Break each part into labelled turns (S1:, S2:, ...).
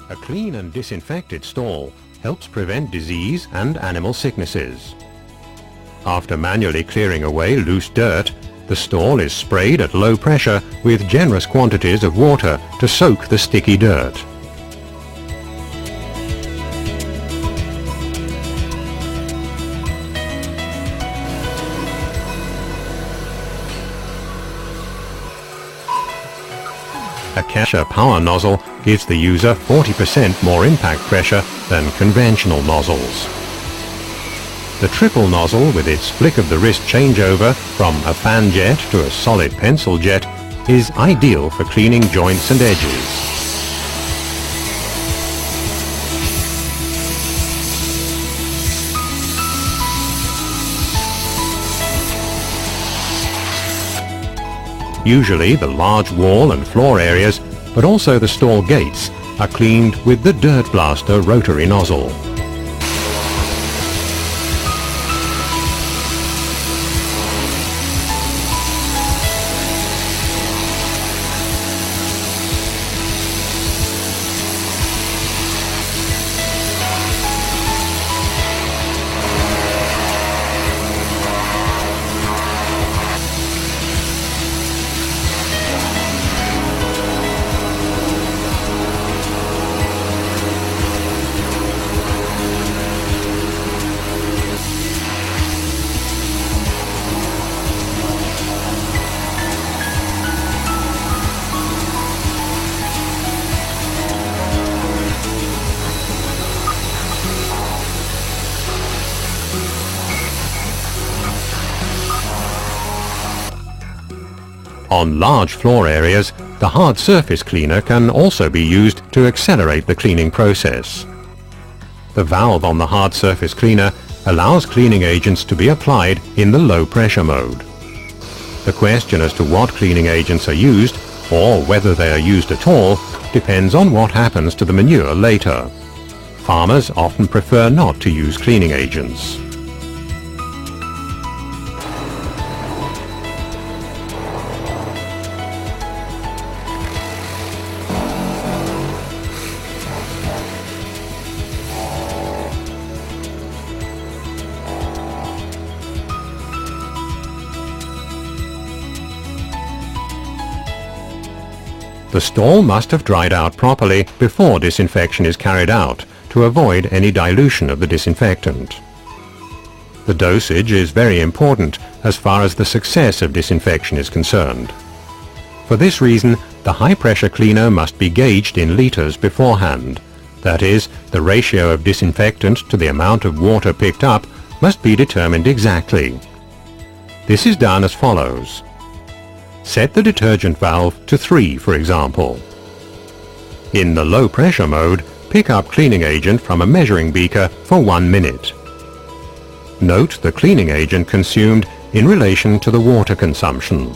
S1: A clean and disinfected stall helps prevent disease and animal sicknesses. After manually clearing away loose dirt, the stall is sprayed at low pressure with generous quantities of water to soak the sticky dirt. A Kesha power nozzle gives the user 40% more impact pressure than conventional nozzles. The triple nozzle, with its flick of the wrist changeover from a fan jet to a solid pencil jet, is ideal for cleaning joints and edges. Usually the large wall and floor areas, but also the stall gates, are cleaned with the Dirt Blaster rotary nozzle. On large floor areas, the hard surface cleaner can also be used to accelerate the cleaning process. The valve on the hard surface cleaner allows cleaning agents to be applied in the low pressure mode. The question as to what cleaning agents are used, or whether they are used at all, depends on what happens to the manure later. Farmers often prefer not to use cleaning agents. The stall must have dried out properly before disinfection is carried out to avoid any dilution of the disinfectant. The dosage is very important as far as the success of disinfection is concerned. For this reason, the high-pressure cleaner must be gauged in litres beforehand. That is, the ratio of disinfectant to the amount of water picked up must be determined exactly. This is done as follows. Set the detergent valve to 3, for example. In the low pressure mode, pick up cleaning agent from a measuring beaker for 1 minute. Note the cleaning agent consumed in relation to the water consumption.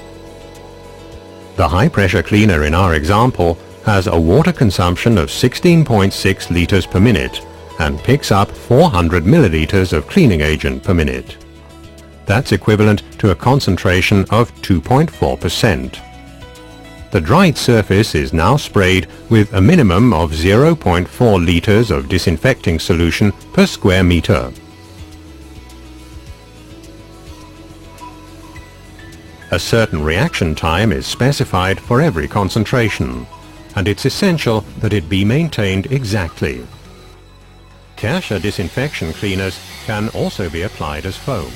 S1: The high pressure cleaner in our example has a water consumption of 16.6 liters per minute and picks up 400 milliliters of cleaning agent per minute. That's equivalent to a concentration of 2.4%. The dried surface is now sprayed with a minimum of 0.4 liters of disinfecting solution per square meter. A certain reaction time is specified for every concentration, and it's essential that it be maintained exactly. Kesha disinfection cleaners can also be applied as foam.